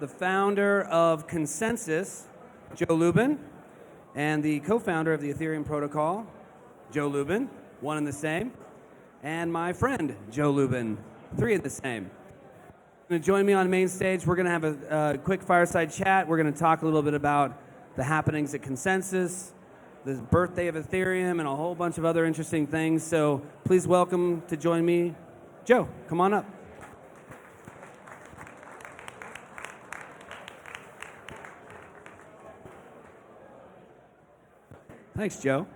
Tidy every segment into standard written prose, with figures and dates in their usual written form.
the founder of ConsenSys, Joe Lubin, and the co-founder of the Ethereum protocol, Joe Lubin, one and the same, and my friend, Joe Lubin, three of the same. Going to join me on main stage. We're going to have a quick fireside chat. We're going to talk a little bit about the happenings at ConsenSys, the birthday of Ethereum, and a whole bunch of other interesting things. So please welcome to join me, Joe. Come on up. Thanks, Joe.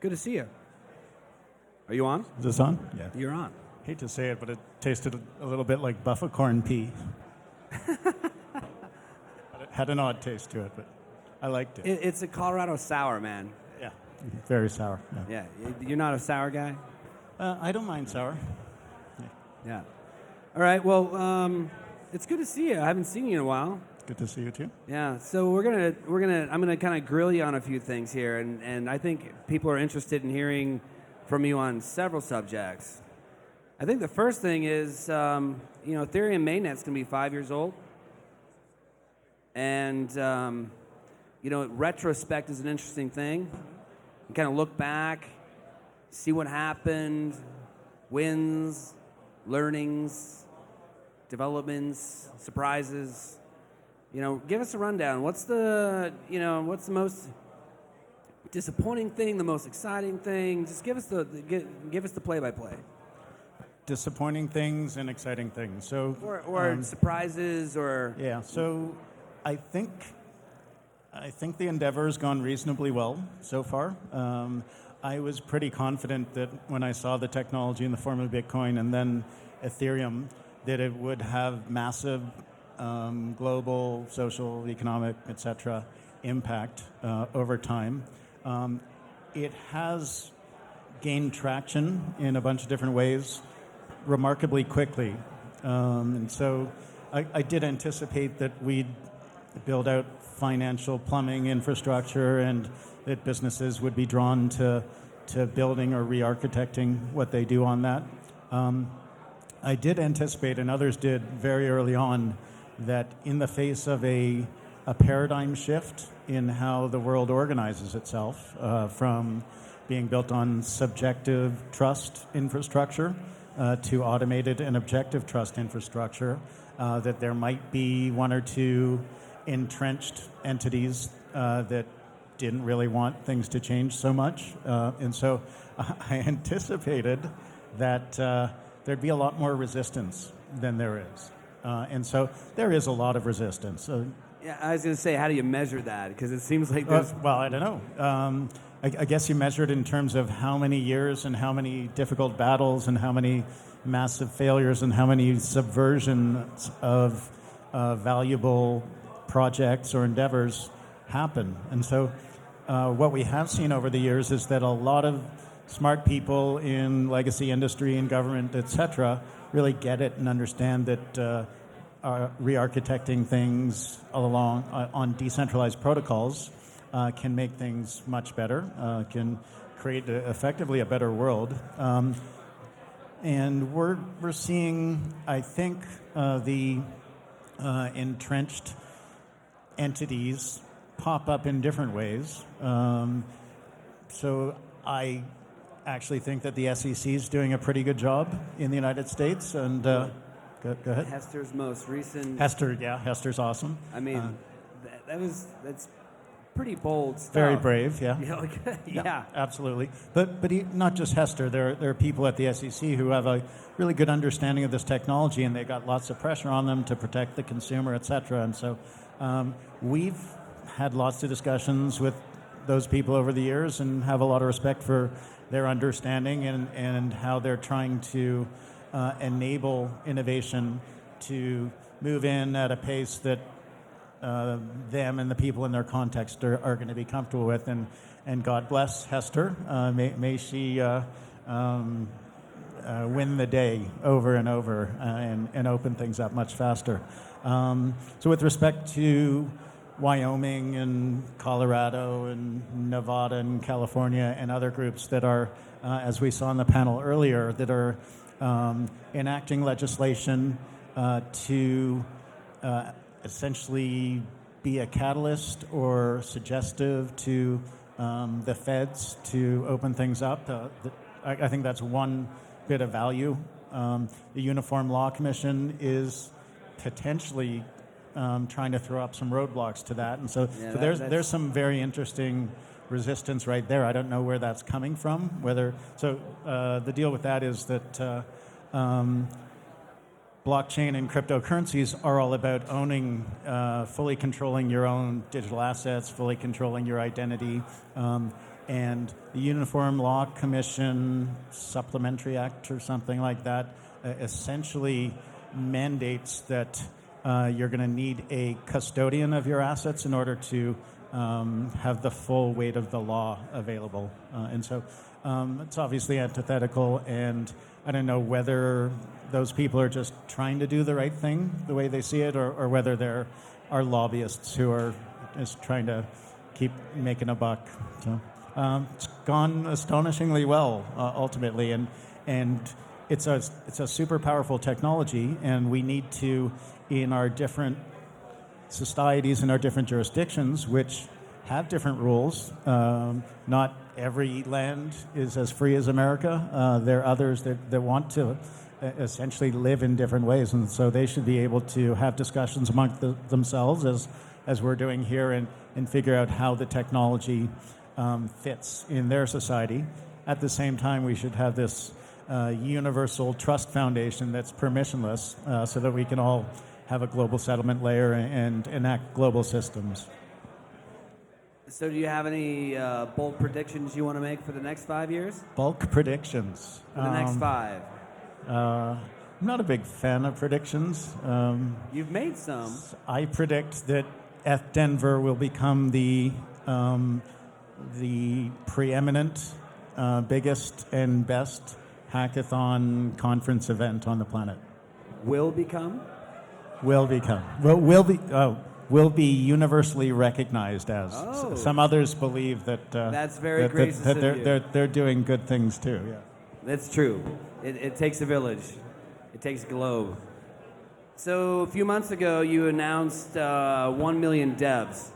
Good to see you. Are you on? Is this on? Yeah. You're on. Hate to say it, but it tasted a little bit like buffacorn pea. It had an odd taste to it, but I liked it. It's a Colorado sour, man. Yeah, very sour. Yeah, you're not a sour guy? I don't mind sour. Yeah. All right, well, it's good to see you. I haven't seen you in a while. Good to see you too. Yeah, so I'm gonna kind of grill you on a few things here, and I think people are interested in hearing from you on several subjects. I think the first thing is, Ethereum mainnet's gonna be 5 years old, and retrospect is an interesting thing. You kind of look back, see what happened, wins, learnings, developments, surprises. Give us a rundown. What's the most disappointing thing, the most exciting thing? Just give us the play-by-play. Disappointing things and exciting things. So, or surprises, or yeah. So, I think the endeavor has gone reasonably well so far. I was pretty confident that when I saw the technology in the form of Bitcoin and then Ethereum, that it would have massive global, social, economic, etc. impact over time. It has gained traction in a bunch of different ways remarkably quickly. And so I did anticipate that we'd build out financial plumbing infrastructure and that businesses would be drawn to building or re-architecting what they do on that. I did anticipate, and others did very early on, that in the face of a paradigm shift in how the world organizes itself, from being built on subjective trust infrastructure to automated and objective trust infrastructure, that there might be one or two entrenched entities that didn't really want things to change so much. And so I anticipated that there'd be a lot more resistance than there is. And so there is a lot of resistance. Yeah, I was going to say, how do you measure that? Because it seems like there's... well, I don't know. I guess you measure it in terms of how many years and how many difficult battles and how many massive failures and how many subversions of valuable projects or endeavors happen. And so what we have seen over the years is that a lot of smart people in legacy industry and government, etc., really get it and understand that re-architecting things along on decentralized protocols can make things much better, can create effectively a better world. And we're seeing, I think, the entrenched entities pop up in different ways. So I actually think that the SEC is doing a pretty good job in the United States. And go ahead. Hester's most recent... Hester's awesome. I mean, that's pretty bold stuff. Very brave, yeah. Yeah. Absolutely. But not just Hester. There are people at the SEC who have a really good understanding of this technology, and they got lots of pressure on them to protect the consumer, et cetera. And so we've had lots of discussions with those people over the years and have a lot of respect for their understanding and how they're trying to enable innovation to move in at a pace that them and the people in their context are going to be comfortable with. And God bless Hester. May she win the day over and over and open things up much faster. So with respect to Wyoming and Colorado and Nevada and California and other groups that are, as we saw on the panel earlier, that are enacting legislation to essentially be a catalyst or suggestive to the feds to open things up. I think that's one bit of value. The Uniform Law Commission is potentially trying to throw up some roadblocks to that, and so there's some very interesting resistance right there. I don't know where that's coming from. The deal with that is that blockchain and cryptocurrencies are all about owning, fully controlling your own digital assets, fully controlling your identity. And the Uniform Law Commission Supplementary Act or something like that essentially mandates that you're going to need a custodian of your assets in order to have the full weight of the law available. And so it's obviously antithetical, and I don't know whether those people are just trying to do the right thing the way they see it, or whether there are lobbyists who are just trying to keep making a buck. So it's gone astonishingly well, ultimately, and it's a super powerful technology, and we need to, in our different societies and our different jurisdictions, which have different rules. Not every land is as free as America. There are others that want to essentially live in different ways, and so they should be able to have discussions among themselves as we're doing here and figure out how the technology fits in their society. At the same time, we should have this universal trust foundation that's permissionless, so that we can all have a global settlement layer and enact global systems. So do you have any bold predictions you want to make for the next 5 years? Bulk predictions. For the next 5. I'm not a big fan of predictions. You've made some. I predict that ETHDenver will become the preeminent, biggest, and best hackathon conference event on the planet. Will become? Will become. Will be universally recognized as. Oh. Some others believe that. That's very gracious of you. They're doing good things too. Yeah. That's true. It takes a village. It takes a globe. So a few months ago, you announced 1 million devs.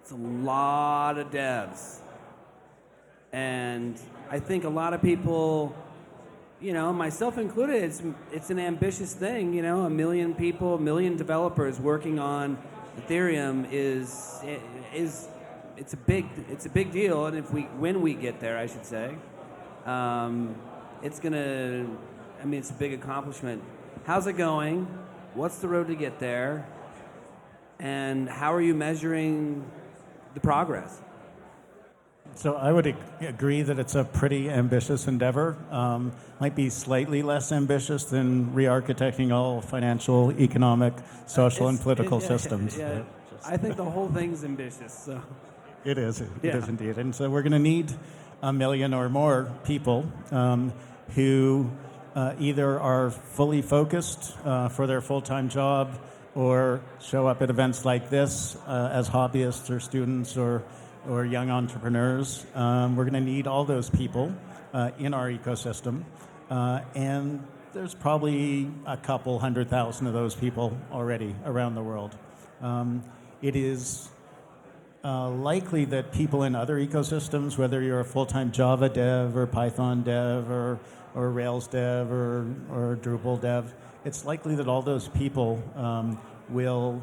It's a lot of devs. And I think a lot of people, myself included, it's an ambitious thing. 1 million people, 1 million developers working on Ethereum it's a big deal. And when we get there, I should say, it's a big accomplishment. How's it going? What's the road to get there? And how are you measuring the progress? So I would agree that it's a pretty ambitious endeavor. Might be slightly less ambitious than re-architecting all financial, economic, social, and political systems. Yeah. I think the whole thing's ambitious. So. It is. It is indeed. And so we're going to need 1 million or more people who either are fully focused for their full-time job or show up at events like this as hobbyists or students or young entrepreneurs. We're going to need all those people in our ecosystem. And there's probably a couple 100,000 of those people already around the world. It is likely that people in other ecosystems, whether you're a full-time Java dev or Python dev or Rails dev or Drupal dev, it's likely that all those people will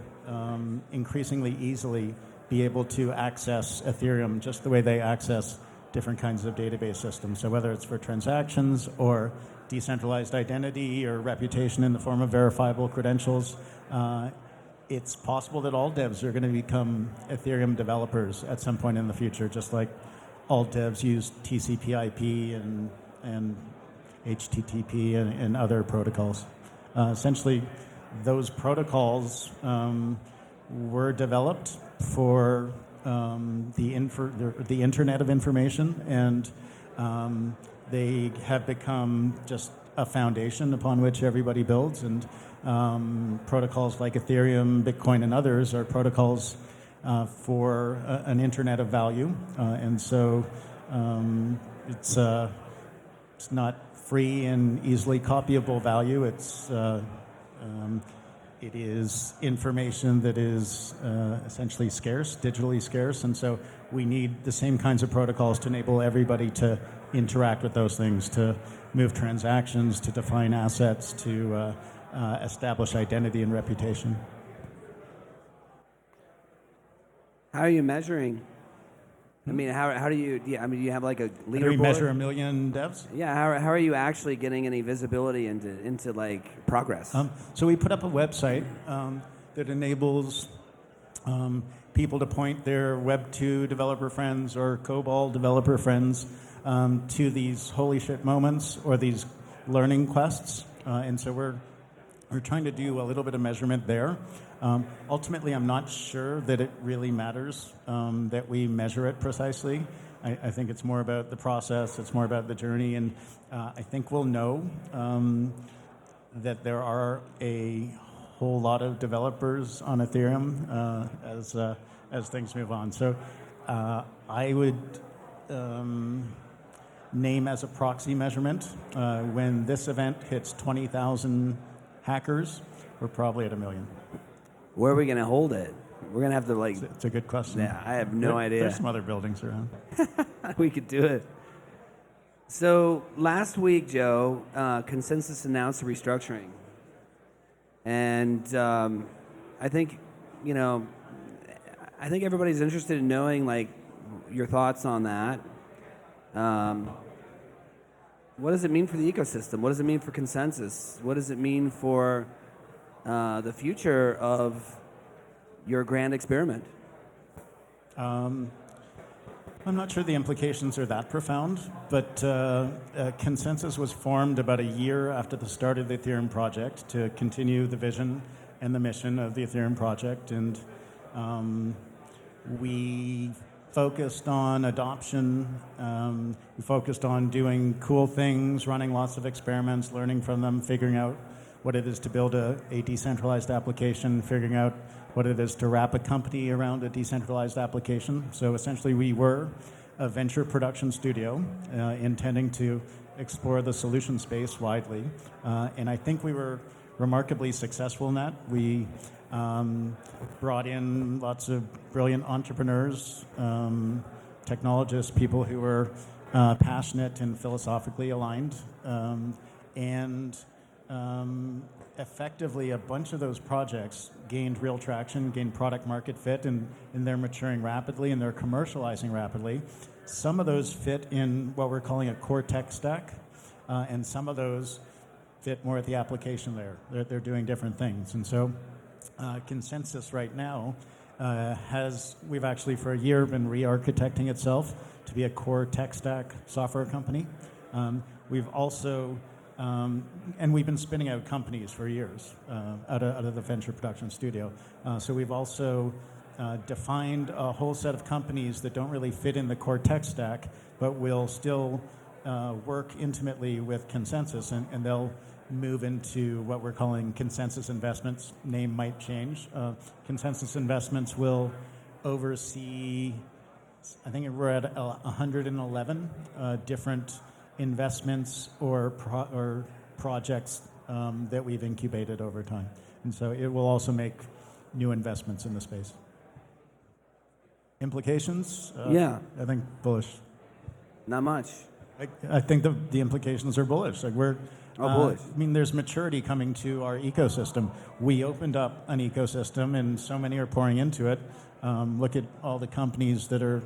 increasingly easily be able to access Ethereum just the way they access different kinds of database systems. So whether it's for transactions or decentralized identity or reputation in the form of verifiable credentials, it's possible that all devs are going to become Ethereum developers at some point in the future, just like all devs use TCP/IP and HTTP and other protocols. Essentially, those protocols were developed for the Internet of Information, and they have become just a foundation upon which everybody builds. And protocols like Ethereum, Bitcoin, and others are protocols for an Internet of value. And so it's not free and easily copyable value. It is information that is essentially scarce, digitally scarce, and so we need the same kinds of protocols to enable everybody to interact with those things, to move transactions, to define assets, to establish identity and reputation. How are you measuring? I mean, how do you? Yeah, I mean, do you have like a leaderboard? Do we measure 1 million devs? Yeah. How are you actually getting any visibility into like progress? So we put up a website that enables people to point their Web 2 developer friends or COBOL developer friends to these holy shit moments or these learning quests, and so we're trying to do a little bit of measurement there. Ultimately, I'm not sure that it really matters that we measure it precisely. I think it's more about the process, it's more about the journey, and I think we'll know that there are a whole lot of developers on Ethereum as things move on. So I would name as a proxy measurement when this event hits 20,000 hackers, we're probably at 1 million. Where are we going to hold it? We're going to have to like... It's a good question. Yeah, I have no idea. There's some other buildings around. We could do it. So last week, Joe, ConsenSys announced a restructuring. And I think everybody's interested in knowing like your thoughts on that. What does it mean for the ecosystem? What does it mean for ConsenSys? What does it mean for the future of your grand experiment? I'm not sure the implications are that profound, but ConsenSys was formed about a year after the start of the Ethereum project to continue the vision and the mission of the Ethereum project, and we focused on adoption. We focused on doing cool things, running lots of experiments, learning from them, figuring out what it is to build a decentralized application, figuring out what it is to wrap a company around a decentralized application. So essentially we were a venture production studio intending to explore the solution space widely. And I think we were remarkably successful in that. We brought in lots of brilliant entrepreneurs, technologists, people who were passionate and philosophically aligned, and effectively a bunch of those projects gained real traction, gained product market fit, and they're maturing rapidly and they're commercializing rapidly. Some of those fit in what we're calling a core tech stack, and some of those fit more at the application layer. They're doing different things. And so ConsenSys right now we've actually for a year been re-architecting itself to be a core tech stack software company. We've also and we've been spinning out companies for years out of the venture production studio. So we've also defined a whole set of companies that don't really fit in the core tech stack, but will still work intimately with ConsenSys, and they'll move into what we're calling ConsenSys Investments. Name might change. ConsenSys Investments will oversee, I think we're at 111 different investments or projects that we've incubated over time. And so it will also make new investments in the space. Implications? Yeah. I think bullish. Not much. I think the implications are bullish. Like bullish. I mean, there's maturity coming to our ecosystem. We opened up an ecosystem, and so many are pouring into it. Look at all the companies that are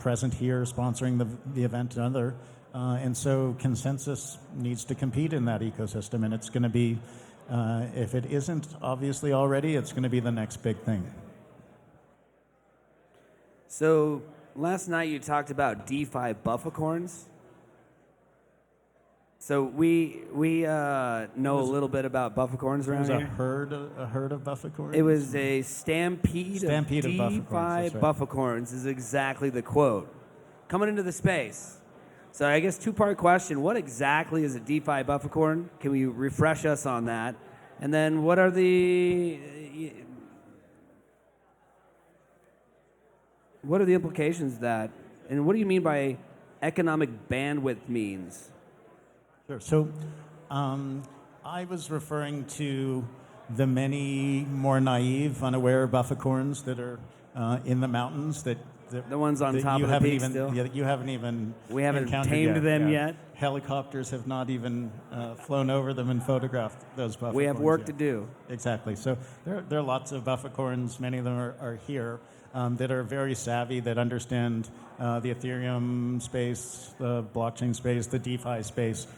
present here, sponsoring the event and other. And so ConsenSys needs to compete in that ecosystem, and it's going to be, if it isn't obviously already, it's going to be the next big thing. So last night you talked about DeFi bufficorns. So we know a little bit about bufficorns There around was a here. herd of bufficorns. It was a stampede of Stampede of DeFi bufficorns, that's right. bufficorns is exactly the quote. Coming into the space. So I guess two-part question. What exactly is a DeFi bufficorn? Can we refresh us on that? And then what are the implications of that? And what do you mean by economic bandwidth means? Sure. So I was referring to the many more naive, unaware bufficorns that are in the mountains that The ones on that top you of the haven't peak even, still? Yeah, that you haven't even We haven't encountered tamed them Yeah. yet? Helicopters have not even flown over them and photographed those bufficorns. We have work yet. to do. Exactly. So there are lots of bufficorns. Many of them are here that are very savvy, that understand the Ethereum space, the blockchain space, the DeFi space.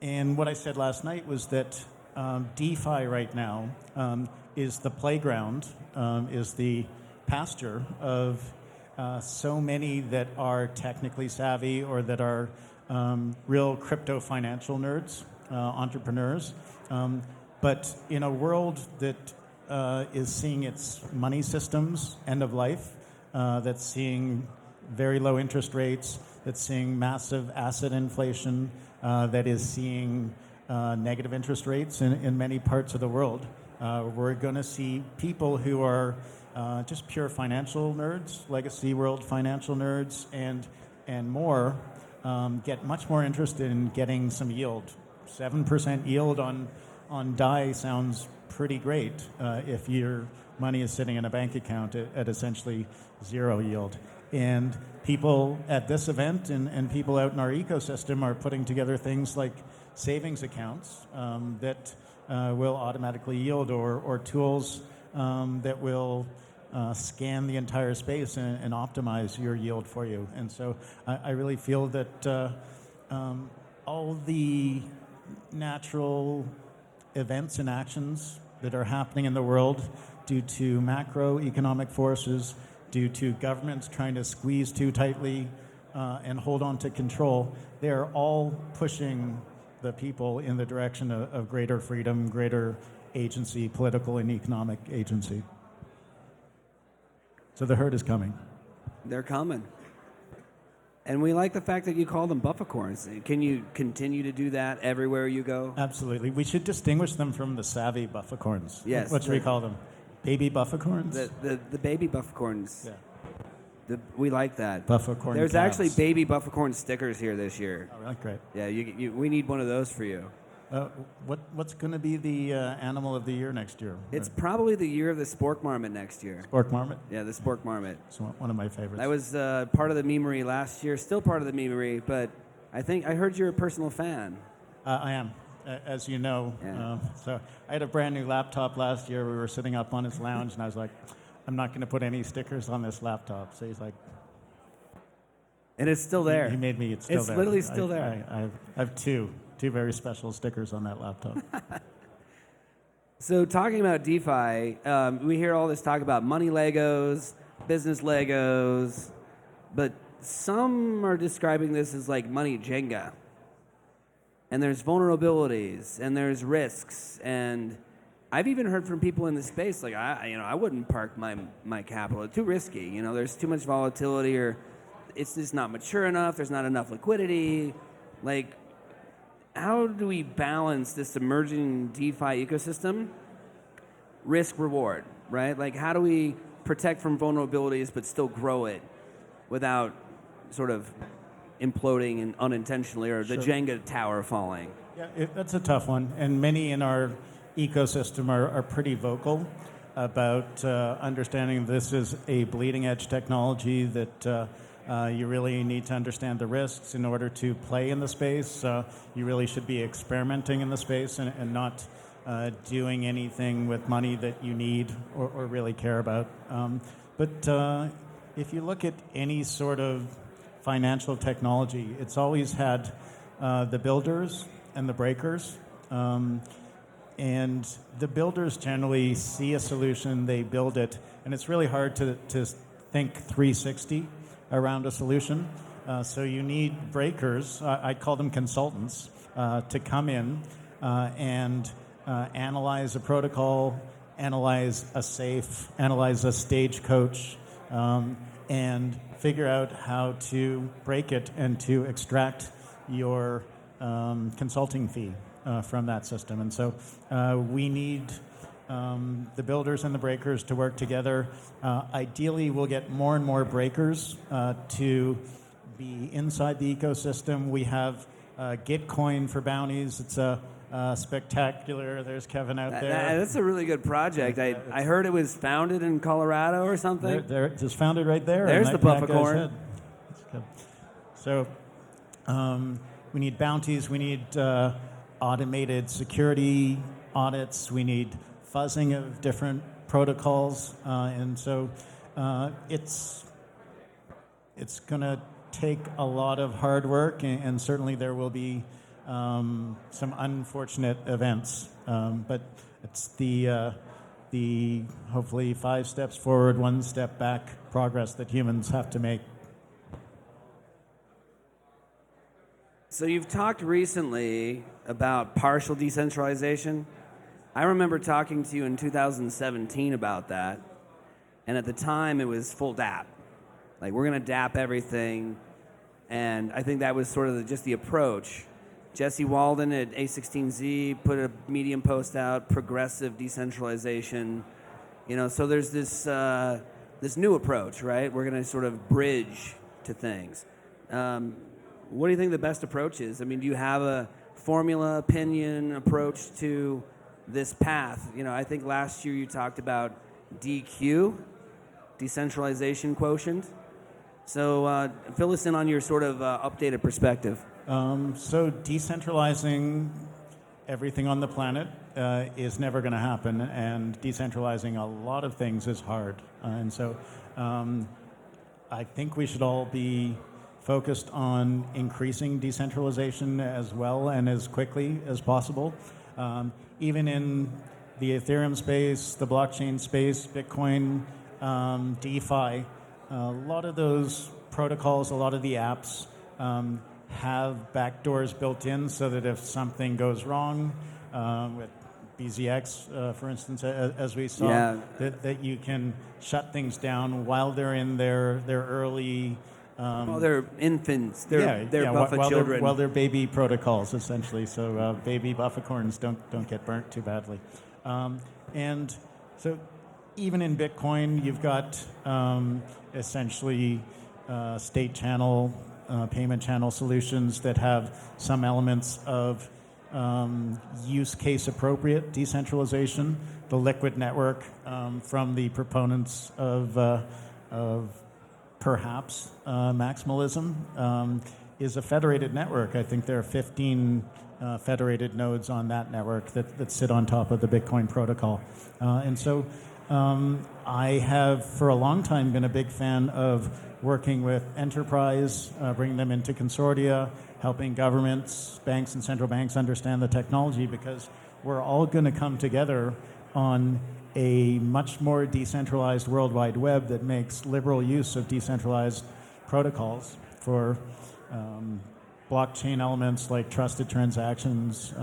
And what I said last night was that DeFi right now is the playground, is the pasture of so many that are technically savvy or that are real crypto financial nerds, entrepreneurs. But in a world that is seeing its money systems end of life, that's seeing very low interest rates, that's seeing massive asset inflation, that is seeing negative interest rates in many parts of the world, we're going to see people who are just pure financial nerds, legacy world financial nerds, and more get much more interested in getting some yield. 7% yield on DAI sounds pretty great if your money is sitting in a bank account at essentially zero yield. And people at this event and people out in our ecosystem are putting together things like savings accounts that will automatically yield, or tools that will scan the entire space and optimize your yield for you. And so I really feel that all the natural events and actions that are happening in the world due to macroeconomic forces, due to governments trying to squeeze too tightly and hold on to control, they're all pushing the people in the direction of greater freedom, greater agency, political and economic agency. So the herd is coming. They're coming. And we like the fact that you call them bufficorns. Can you continue to do that everywhere you go? Absolutely. We should distinguish them from the savvy bufficorns. Yes. What should we call them? Baby bufficorns? The baby bufficorns. Yeah. We like that. Bufficorn There's calves. actually baby bufficorn stickers here this year. Oh, really? Great. Yeah, we need one of those for you. What's going to be the animal of the year next year? It's probably the year of the spork marmot next year. Spork marmot? Yeah, the spork marmot. It's one of my favorites. That was part of the memery last year, still part of the memery, but I heard you're a personal fan. I am, as you know. Yeah. So I had a brand new laptop last year. We were sitting up on his lounge, and I was like, I'm not going to put any stickers on this laptop. So he's like... And it's still there. He made me, it's still It's there. literally still there. I have two very special stickers on that laptop. So talking about DeFi, we hear all this talk about money Legos, business Legos, but some are describing this as like money Jenga. And there's vulnerabilities, and there's risks, and I've even heard from people in the space like I wouldn't park my capital. It's too risky. There's too much volatility, or it's just not mature enough. There's not enough liquidity. Like, how do we balance this emerging DeFi ecosystem? Risk reward, right? Like, how do we protect from vulnerabilities but still grow it without sort of imploding and unintentionally, or the Jenga tower falling? Yeah, that's a tough one. And many in our ecosystem are pretty vocal about understanding this is a bleeding edge technology, that you really need to understand the risks in order to play in the space. You really should be experimenting in the space and not doing anything with money that you need or really care about. But if you look at any sort of financial technology, it's always had the builders and the breakers. And the builders generally see a solution, they build it, and it's really hard to think 360 around a solution. So you need breakers, I call them consultants, to come in and analyze a protocol, analyze a safe, analyze a stagecoach, and figure out how to break it and to extract your consulting fee from that system. And so we need the builders and the breakers to work together. Ideally, we'll get more and more breakers to be inside the ecosystem. We have Gitcoin for bounties. It's a spectacular. There's Kevin out there. That's a really good project. I heard it was founded in Colorado or something. There, just founded right there. There's the bufficorn. So we need bounties. We need automated security audits. We need fuzzing of different protocols. And so it's going to take a lot of hard work, and certainly there will be some unfortunate events, but it's the hopefully 5 steps forward, 1 step back progress that humans have to make. So you've talked recently about partial decentralization. I remember talking to you in 2017 about that, and at the time it was full DApp. Like, we're going to DApp everything, and I think that was sort of just the approach. Jesse Walden at A16Z put a Medium post out, progressive decentralization. So there's this this new approach, right? We're going to sort of bridge to things. What do you think the best approach is? I mean, do you have a formula, opinion, approach to this path? I think last year you talked about DQ, decentralization quotient. So fill us in on your sort of updated perspective. So decentralizing everything on the planet is never going to happen, and decentralizing a lot of things is hard. And so I think we should all be focused on increasing decentralization as well and as quickly as possible. Even in the Ethereum space, the blockchain space, Bitcoin, DeFi, a lot of those protocols, a lot of the apps have backdoors built in so that if something goes wrong, with BZX, for instance, as we saw, that you can shut things down while they're in their early... well, they're infants. They're buffa children. While they're baby protocols, essentially. So baby bufficorns don't get burnt too badly. And so even in Bitcoin, you've got essentially state channel, payment channel solutions that have some elements of use case appropriate decentralization. The liquid network from the proponents of perhaps maximalism is a federated network. I think there are 15 federated nodes on that network that sit on top of the Bitcoin protocol. And so I have for a long time been a big fan of working with enterprise, bringing them into consortia, helping governments, banks, and central banks understand the technology, because we're all going to come together on a much more decentralized World Wide Web that makes liberal use of decentralized protocols for blockchain elements like trusted transactions,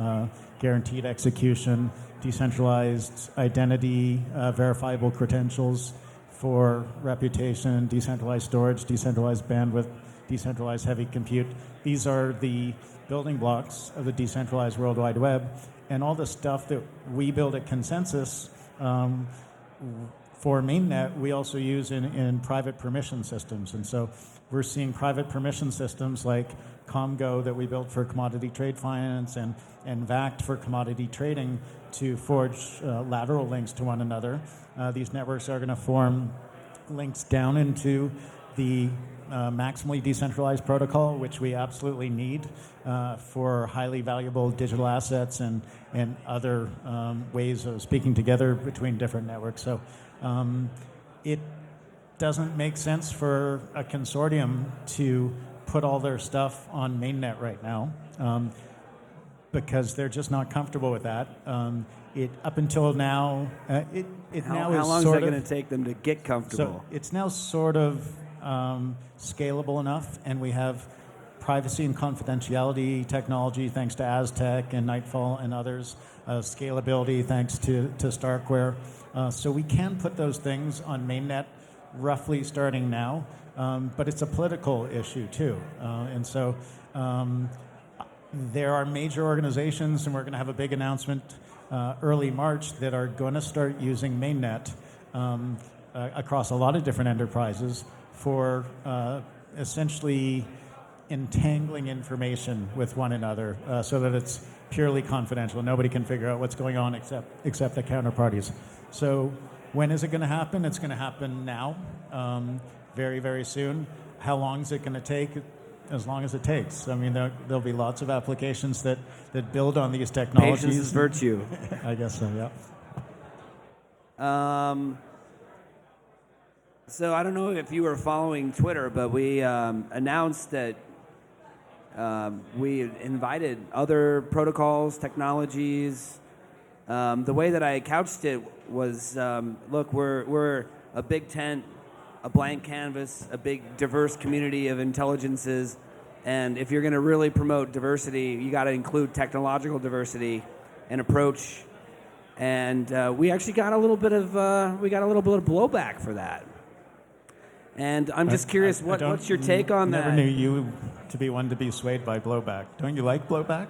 guaranteed execution, decentralized identity, verifiable credentials for reputation, decentralized storage, decentralized bandwidth, decentralized heavy compute. These are the building blocks of the decentralized World Wide Web. And all the stuff that we build at ConsenSys for mainnet, we also use in private permission systems. And so we're seeing private permission systems like Comgo that we built for commodity trade finance and VACT for commodity trading to forge lateral links to one another. These networks are going to form links down into the maximally decentralized protocol, which we absolutely need for highly valuable digital assets and other ways of speaking together between different networks. So it doesn't make sense for a consortium to put all their stuff on mainnet right now because they're just not comfortable with that. Up until now, how long is that going to take them to get comfortable? So it's now sort of scalable enough, and we have privacy and confidentiality technology thanks to Aztec and Nightfall and others, scalability thanks to Starkware. So we can put those things on mainnet roughly starting now, but it's a political issue too. And so there are major organizations, and we're going to have a big announcement early March, that are going to start using mainnet across a lot of different enterprises for essentially entangling information with one another so that it's purely confidential. Nobody can figure out what's going on except the counterparties. So when is it going to happen? It's going to happen now, very, very soon. How long is it going to take? As long as it takes. I mean, there'll be lots of applications that build on these technologies. Patience is virtue. I guess so, yeah. So I don't know if you were following Twitter, but we announced that we invited other protocols, technologies. The way that I couched it was, look, we're a big tent, a blank canvas, a big diverse community of intelligences, and if you're going to really promote diversity, you got to include technological diversity and approach. And we actually got a little bit of blowback for that. And I'm just curious, what's your take on that? I never knew you to be one to be swayed by blowback. Don't you like blowback?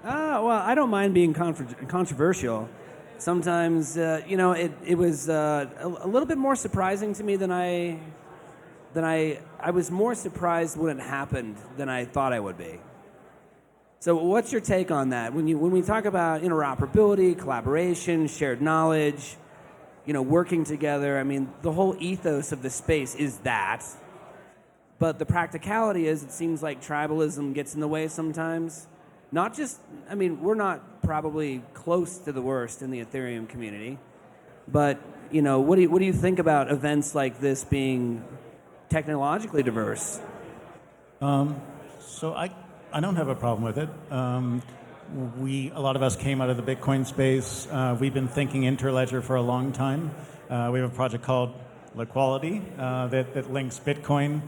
Well, I don't mind being controversial. Sometimes, it was a little bit more surprising to me than I was more surprised when it happened than I thought I would be. So what's your take on that? When we talk about interoperability, collaboration, shared knowledge, working together, I mean, the whole ethos of the space is that. But the practicality is, it seems like tribalism gets in the way sometimes. Not just, I mean, we're not probably close to the worst in the Ethereum community, but, what do you think about events like this being technologically diverse? So I don't have a problem with it. A lot of us came out of the Bitcoin space. We've been thinking interledger for a long time. We have a project called Liquality that links Bitcoin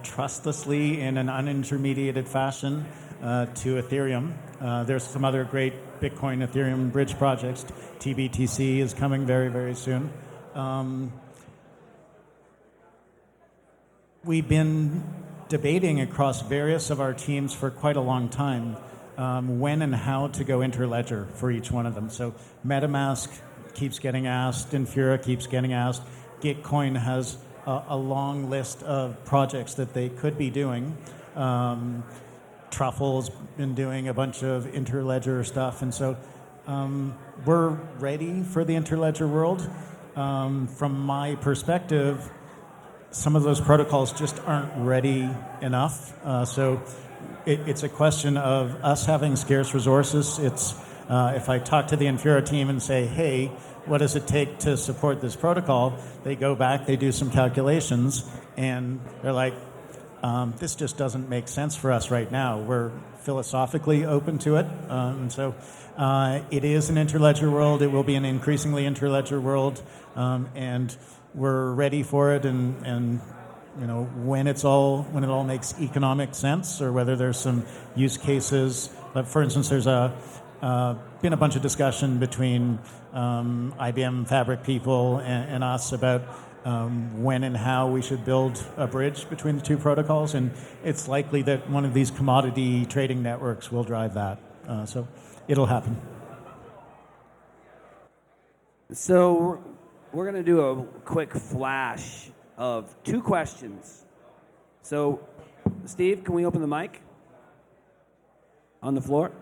trustlessly in an unintermediated fashion to Ethereum. There's some other great Bitcoin Ethereum bridge projects. TBTC is coming very, very soon. We've been debating across various of our teams for quite a long time when and how to go interledger for each one of them. So MetaMask keeps getting asked, Infura keeps getting asked. Gitcoin has a long list of projects that they could be doing. Truffle's been doing a bunch of interledger stuff, and so we're ready for the interledger world. From my perspective, some of those protocols just aren't ready enough. So it's a question of us having scarce resources. It's if I talk to the Infura team and say, hey, what does it take to support this protocol? They go back, they do some calculations, and they're like, this just doesn't make sense for us right now. We're philosophically open to it. And so it is an interledger world. It will be an increasingly interledger world. And we're ready for it. And when it all makes economic sense, or whether there's some use cases. But for instance, there's been a bunch of discussion between IBM Fabric people and us about when and how we should build a bridge between the two protocols, and it's likely that one of these commodity trading networks will drive that. So it'll happen. So we're going to do a quick flash of 2 questions. So, Steve, can we open the mic on the floor?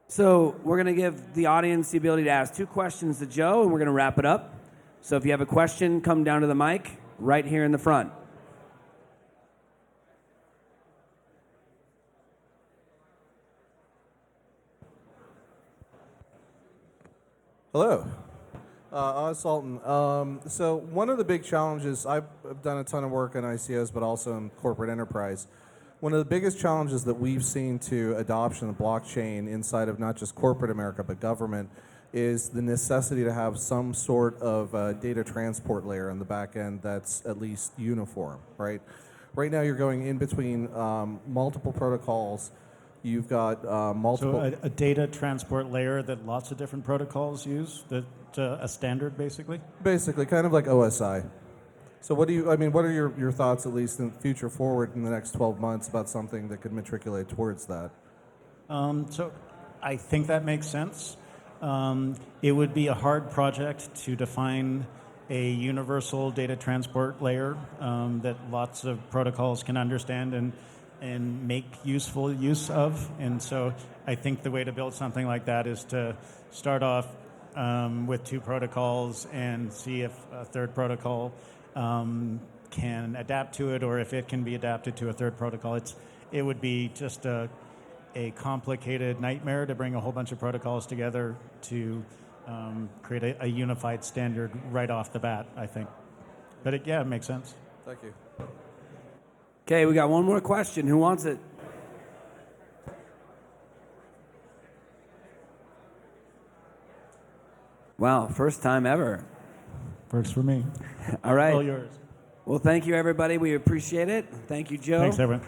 So we're going to give the audience the ability to ask 2 questions to Joe, and we're going to wrap it up. So if you have a question, come down to the mic right here in the front. Hello. I'm Sultan. So one of the big challenges, I've done a ton of work in ICOs, but also in corporate enterprise. One of the biggest challenges that we've seen to adoption of blockchain inside of not just corporate America, but government, is the necessity to have some sort of data transport layer on the back end that's at least uniform, right? Right now, you're going in between multiple protocols. You've got multiple. So a data transport layer that lots of different protocols use, that a standard, basically? Basically, kind of like OSI. So what are your thoughts, at least in future forward in the next 12 months, about something that could matriculate towards that? So I think that makes sense. It would be a hard project to define a universal data transport layer that lots of protocols can understand and make useful use of. And so I think the way to build something like that is to start off with 2 protocols and see if a third protocol can adapt to it, or if it can be adapted to a third protocol. It would be just a complicated nightmare to bring a whole bunch of protocols together to create a unified standard right off the bat, I think. But it makes sense. Thank you. Okay, we got one more question. Who wants it? Wow, first time ever. Works for me. All right. All yours. Well, thank you, everybody. We appreciate it. Thank you, Joe. Thanks, everyone.